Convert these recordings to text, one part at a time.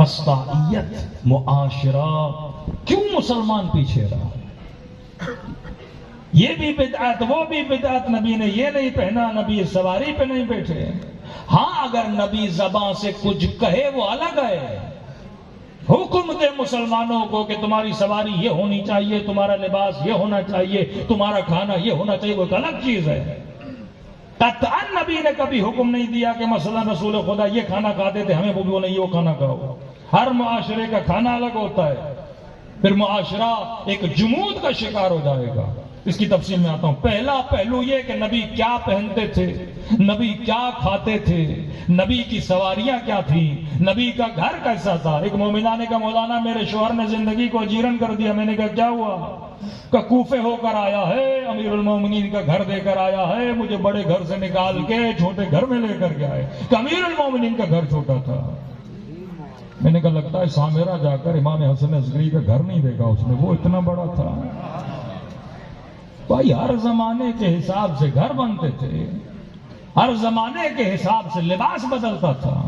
فسطائیت معاشرہ، کیوں مسلمان پیچھے رہا؟ یہ بھی بدعت وہ بھی بدعت، نبی نے یہ نہیں پہنا، نبی سواری پہ نہیں بیٹھے۔ ہاں اگر نبی زبان سے کچھ کہے وہ الگ ہے، حکم دے مسلمانوں کو کہ تمہاری سواری یہ ہونی چاہیے، تمہارا لباس یہ ہونا چاہیے، تمہارا کھانا یہ ہونا چاہیے، وہ ایک الگ چیز ہے۔ قطعاً نبی نے کبھی حکم نہیں دیا کہ مثلا رسول خدا یہ کھانا کھاتے تھے ہمیں وہ نہیں وہ کھانا کھاؤ۔ ہر معاشرے کا کھانا الگ ہوتا ہے، پھر معاشرہ ایک جمود کا شکار ہو جائے گا۔ اس کی تفصیل میں آتا ہوں۔ پہلا پہلو یہ کہ نبی کیا پہنتے تھے، نبی کیا کھاتے تھے، نبی کی سواریاں کیا تھیں، نبی کا گھر کیسا تھا۔ ایک مومنہ نے کہا مولانا میرے شوہر نے زندگی کو اجیرن کر دیا۔ میں نے کہا کیا ہوا؟ کہ کوفے ہو کر آیا ہے، امیر المومنین کا گھر دے کر آیا ہے، مجھے بڑے گھر سے نکال کے چھوٹے گھر میں لے کر گیا ہے۔ کہ امیر المومنین کا گھر چھوٹا تھا۔ میں نے کہا لگتا ہے سامرا جا کر امام حسن عسکری کا گھر نہیں دیکھا اس نے، وہ اتنا بڑا تھا۔ بھائی ہر زمانے کے حساب سے گھر بنتے تھے، ہر زمانے کے حساب سے لباس بدلتا تھا۔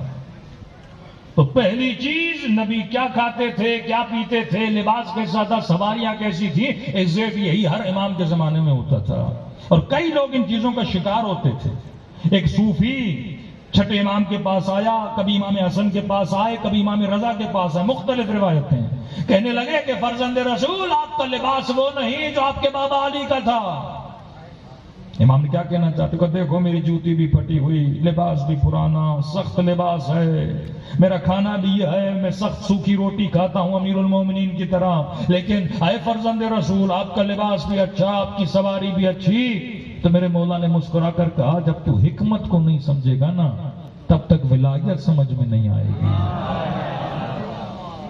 تو پہلی چیز نبی کیا کھاتے تھے، کیا پیتے تھے، لباس کیسا تھا، سواریاں کیسی تھی، ایگزیکٹ یہی ہر امام کے زمانے میں ہوتا تھا۔ اور کئی لوگ ان چیزوں کا شکار ہوتے تھے۔ ایک صوفی چھٹے امام کے پاس آیا، کبھی امام حسن کے پاس آئے، کبھی امام رضا کے پاس آئے، مختلف روایتیں۔ کہنے لگے کہ فرزند رسول آپ کا لباس وہ نہیں جو آپ کے بابا علی کا تھا۔ امام نے کیا کہنا چاہتے کہ دیکھو میری جوتی بھی پھٹی ہوئی، لباس بھی پرانا، سخت لباس ہے، میرا کھانا بھی یہ ہے، میں سخت سوکھی روٹی کھاتا ہوں امیر المومنین کی طرح، لیکن اے فرزند رسول آپ کا لباس بھی اچھا، آپ کی سواری بھی اچھی۔ تو میرے مولا نے مسکرا کر کہا جب تو حکمت کو نہیں سمجھے گا نا تب تک ولایت سمجھ میں نہیں آئے گی۔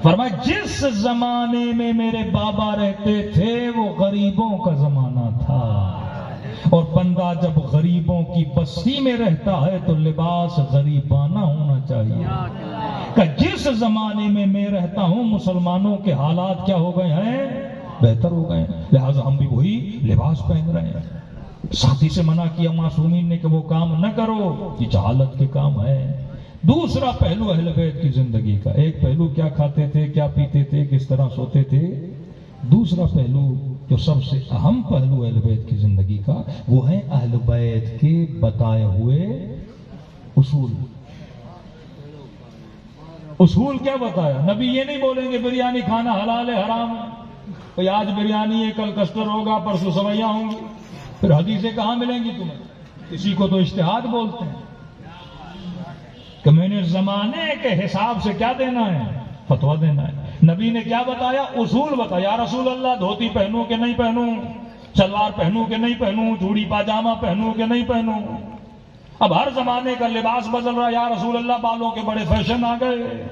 فرمایا جس زمانے میں میرے بابا رہتے تھے وہ غریبوں کا زمانہ تھا، اور بندہ جب غریبوں کی بستی میں رہتا ہے تو لباس غریبانہ ہونا چاہیے۔ کہ جس زمانے میں میں رہتا ہوں مسلمانوں کے حالات کیا ہو گئے ہیں؟ بہتر ہو گئے ہیں، لہٰذا ہم بھی وہی لباس پہن رہے ہیں۔ ساتھی سے منع کیا معصومین نے کہ وہ کام نہ کرو، یہ جہالت کے کام ہے۔ دوسرا پہلو اہل بیت کی زندگی کا، ایک پہلو کیا کھاتے تھے، کیا پیتے تھے، کس طرح سوتے تھے۔ دوسرا پہلو جو سب سے اہم پہلو اہل بیت کی زندگی کا وہ ہے اہل بیت کے بتائے ہوئے اصول۔ اصول کیا بتایا؟ نبی یہ نہیں بولیں گے بریانی کھانا حلال ہے حرام ہے، کوئی آج بریانی ہے کل کسٹر ہوگا پرسوں سویاں ہوں گی، پھر حدیثیں کہاں ملیں گی تمہیں؟ کسی کو تو اجتہاد بولتے ہیں کہ میں نے زمانے کے حساب سے کیا دینا ہے، فتویٰ دینا ہے۔ نبی نے کیا بتایا؟ اصول بتایا۔ یا رسول اللہ دھوتی پہنوں کہ نہیں پہنوں، شلوار پہنوں کہ نہیں پہنوں، چوڑی پاجامہ پہنوں کہ نہیں پہنوں۔ اب ہر زمانے کا لباس بدل رہا ہے۔ یا رسول اللہ بالوں کے بڑے فیشن آ گئے،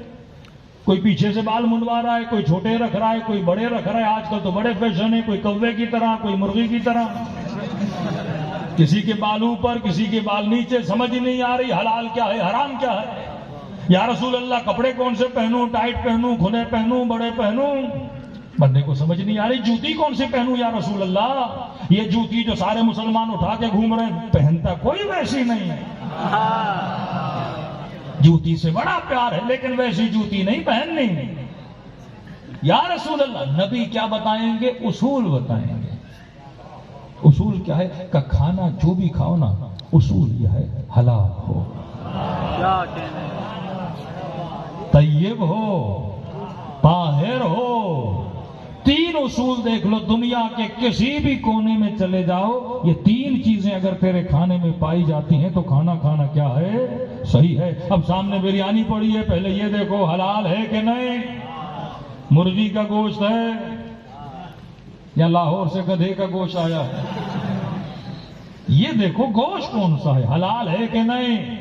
کوئی پیچھے سے بال منڈوا رہا ہے، کوئی چھوٹے رکھ رہا ہے، کوئی بڑے رکھ رہا ہے۔ آج کل تو بڑے فیشن ہے، کوئی کوے کی طرح، کوئی مرغی کی طرح، کسی کے بال اوپر کسی کے بال نیچے، سمجھ ہی نہیں آ رہی حلال کیا ہے حرام کیا ہے۔ یا رسول اللہ کپڑے کون سے پہنوں، ٹائٹ پہنوں، کھلے پہنوں، بڑے پہنوں، بندے کو سمجھ نہیں آ رہی۔ جوتی کون سی پہنوں یا رسول اللہ؟ یہ جوتی جو سارے مسلمان اٹھا کے گھوم رہے ہیں پہنتا کوئی ویسی نہیں ہے۔ جوتی سے بڑا پیار ہے لیکن ویسی جوتی نہیں پہننی۔ یا رسول اللہ نبی کیا بتائیں گے؟ اصول بتائیں گے۔ اصول کیا ہے؟ کہ کھانا جو بھی کھاؤ نا اصول یہ ہے حلال ہو، طیب ہو، طاہر ہو۔ تین اصول دیکھ لو، دنیا کے کسی بھی کونے میں چلے جاؤ یہ تین چیزیں اگر تیرے کھانے میں پائی جاتی ہیں تو کھانا کھانا کیا ہے؟ صحیح ہے۔ اب سامنے بریانی پڑی ہے، پہلے یہ دیکھو حلال ہے کہ نہیں، مرغی کا گوشت ہے یا لاہور سے گدھے کا گوشت آیا ہے، یہ دیکھو گوشت کون سا ہے، حلال ہے کہ نہیں۔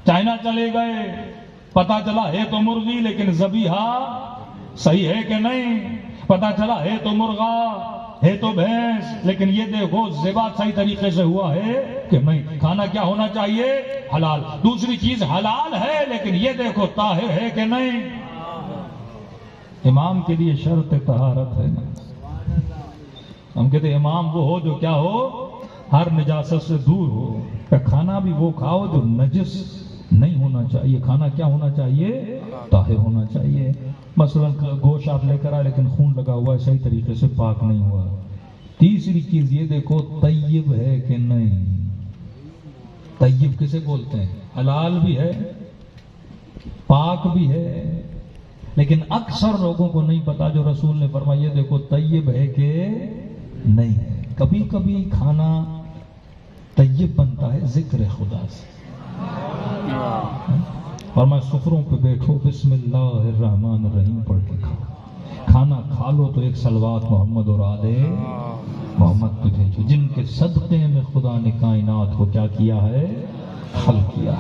چائنا چلے گئے، پتا چلا ہے تو مرغی لیکن ذبیحہ صحیح ہے کہ نہیں، پتا چلا ہے تو مرغا ہے تو بھینس لیکن یہ دیکھو ذبح صحیح طریقے سے ہوا ہے کہ نہیں۔ کھانا کیا ہونا چاہیے؟ حلال۔ دوسری چیز حلال ہے لیکن یہ دیکھو طاہر ہے کہ نہیں۔ امام کے لیے شرط طہارت ہے نا، ہم کہتے ہیں امام وہ ہو جو کیا ہو، ہر نجاست سے دور ہو۔ کھانا بھی وہ کھاؤ جو نجس نہیں ہونا چاہیے. کھانا کیا ہونا چاہیے؟ طاہر ہونا چاہیے. مثلا گوشت آپ لے کر آئے لیکن خون لگا ہوا ہے، صحیح طریقے سے پاک نہیں ہوا. تیسری چیز یہ دیکھو طیب ہے کہ نہیں. طیب کسے بولتے ہیں؟ حلال بھی ہے، پاک بھی ہے، لیکن اکثر لوگوں کو نہیں پتا جو رسول نے فرمایا دیکھو طیب ہے کہ نہیں ہے. کبھی کبھی کھانا طیب بنتا ہے ذکر خدا سے. اور میں سفروں پہ بیٹھو بسم اللہ الرحمن الرحیم پڑھ کے کھاؤ. کھانا کھا لو تو ایک صلوات محمد اور آل محمد پہ بھیجو، جن کے صدقے میں خدا نے کائنات کو کیا کیا ہے؟ خلق کیا ہے.